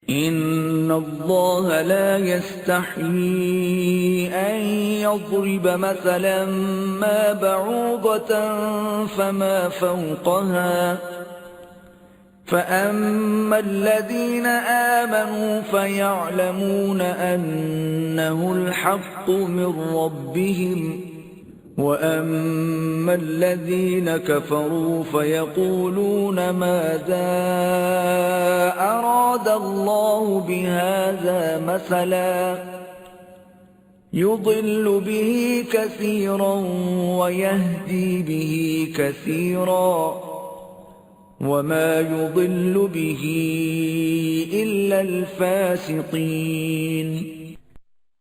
إن الله لا يستحيي أن يضرب مثلا ما بعوضة فما فوقها فأما الذين آمنوا فيعلمون أنه الحق من ربهم وَأَمَّا الَّذِينَ كَفَرُوا فَيَقُولُونَ مَاذَا أَرَادَ اللَّهُ بِهَذَا مَثَلًا يُضِلُّ بِهِ كَثِيرًا وَيَهْدِي بِهِ كَثِيرًا وَمَا يُضِلُّ بِهِ إِلَّا الْفَاسِقِينَ۔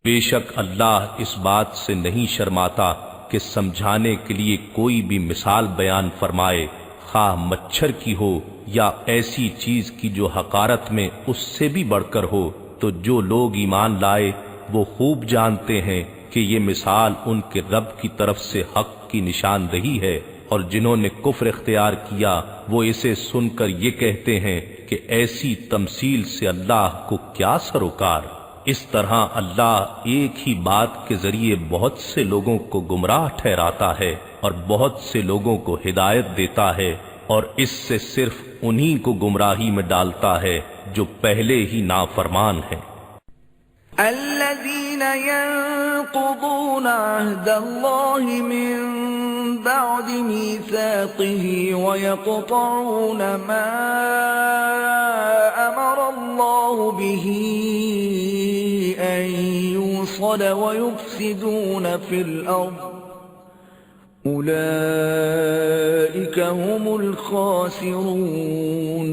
بے شک اللہ اس بات سے نہیں شرماتا کہ سمجھانے کے لیے کوئی بھی مثال بیان فرمائے، خواہ مچھر کی ہو یا ایسی چیز کی جو حقارت میں اس سے بھی بڑھ کر ہو، تو جو لوگ ایمان لائے وہ خوب جانتے ہیں کہ یہ مثال ان کے رب کی طرف سے حق کی نشاندہی ہے، اور جنہوں نے کفر اختیار کیا وہ اسے سن کر یہ کہتے ہیں کہ ایسی تمثیل سے اللہ کو کیا سروکار۔ اس طرح اللہ ایک ہی بات کے ذریعے بہت سے لوگوں کو گمراہ ٹھہراتا ہے اور بہت سے لوگوں کو ہدایت دیتا ہے، اور اس سے صرف انہی کو گمراہی میں ڈالتا ہے جو پہلے ہی نافرمان ہیں۔ الذين ينقضون عهد الله من بعد ميثاقه ويقطعون ما أمر الله به أن يوصل ويفسدون في الأرض أولئك هم الخاسرون۔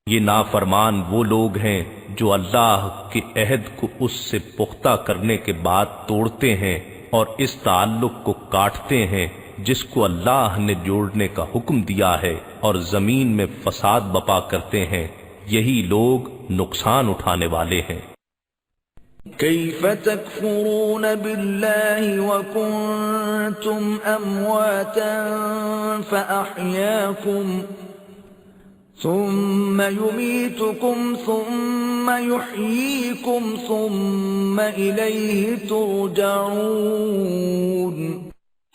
یہ نافرمان وہ لوگ ہیں جو اللہ کے عہد کو اس سے پختہ کرنے کے بعد توڑتے ہیں اور اس تعلق کو کاٹتے ہیں جس کو اللہ نے جوڑنے کا حکم دیا ہے، اور زمین میں فساد بپا کرتے ہیں، یہی لوگ نقصان اٹھانے والے ہیں۔ كيف تكفرون بالله وكنتم أمواتا فأحياكم ثم يميتكم ثم يحييكم ثم إليه ترجعون۔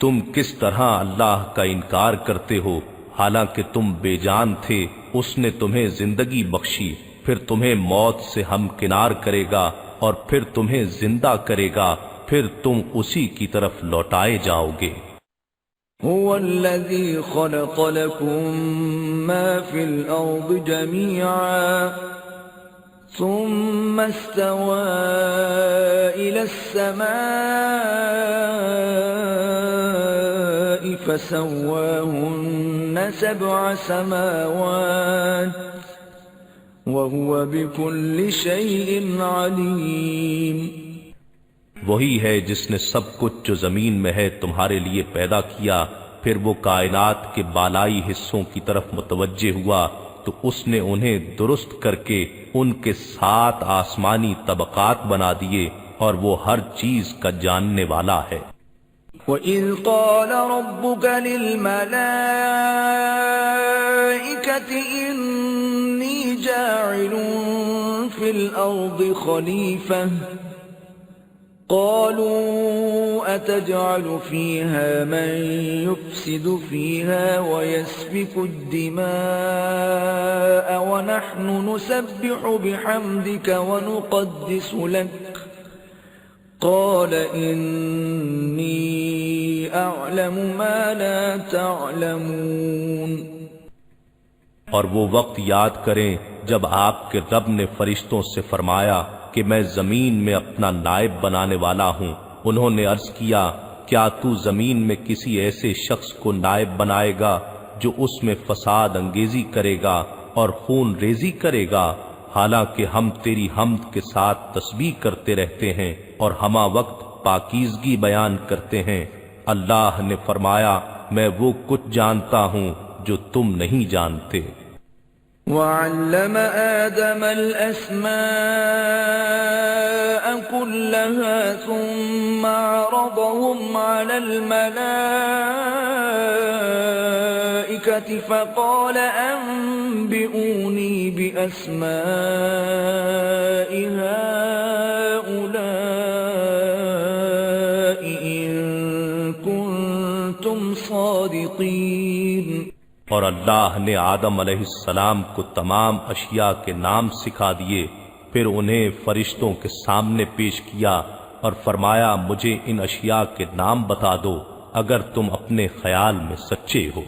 تم کس طرح اللہ کا انکار کرتے ہو حالانکہ تم بے جان تھے، اس نے تمہیں زندگی بخشی، پھر تمہیں موت سے ہمکنار کرے گا اور پھر تمہیں زندہ کرے گا، پھر تم اسی کی طرف لوٹائے جاؤ گے۔ هو الذي خلق لكم ما في الأرض جميعا ثم استوى إلى السماء فسواهن 7 سماوات وهو بكل شيء عليم۔ وہی ہے جس نے سب کچھ جو زمین میں ہے تمہارے لیے پیدا کیا، پھر وہ کائنات کے بالائی حصوں کی طرف متوجہ ہوا تو اس نے انہیں درست کر کے ان کے 7 آسمانی طبقات بنا دیے، اور وہ ہر چیز کا جاننے والا ہے۔ وَإِذْ قَالَ رَبُّكَ لِلْمَلَائِكَةِ إِنِّي جَاعِلٌ فِي الْأَرْضِ خَلِيفَةً قالوا أتجعل فيها من يفسد فيها ويسفك الدماء ونحن نسبح بحمدك ونقدس لك قال إني أعلم ما لا تعلمون۔ اور وہ وقت یاد کریں جب آپ کے رب نے فرشتوں سے فرمایا کہ میں زمین میں اپنا نائب بنانے والا ہوں۔ انہوں نے عرض کیا کیا تو زمین میں کسی ایسے شخص کو نائب بنائے گا جو اس میں فساد انگیزی کرے گا اور خون ریزی کرے گا، حالانکہ ہم تیری حمد کے ساتھ تسبیح کرتے رہتے ہیں اور ہمہ وقت پاکیزگی بیان کرتے ہیں۔ اللہ نے فرمایا میں وہ کچھ جانتا ہوں جو تم نہیں جانتے۔ وَعَلَّمَ آدَمَ الْأَسْمَاءَ كُلَّهَا ثُمَّ عَرَضَهُمْ عَلَى الْمَلَائِكَةِ النطفة فقال أنبئوني بأسماء هؤلاء إن كنتم صادقين۔ اور اللہ نے آدم علیہ السلام کو تمام اشیاء کے نام سکھا دیے، پھر انہیں فرشتوں کے سامنے پیش کیا اور فرمایا مجھے ان اشیاء کے نام بتا دو اگر تم اپنے خیال میں سچے ہو۔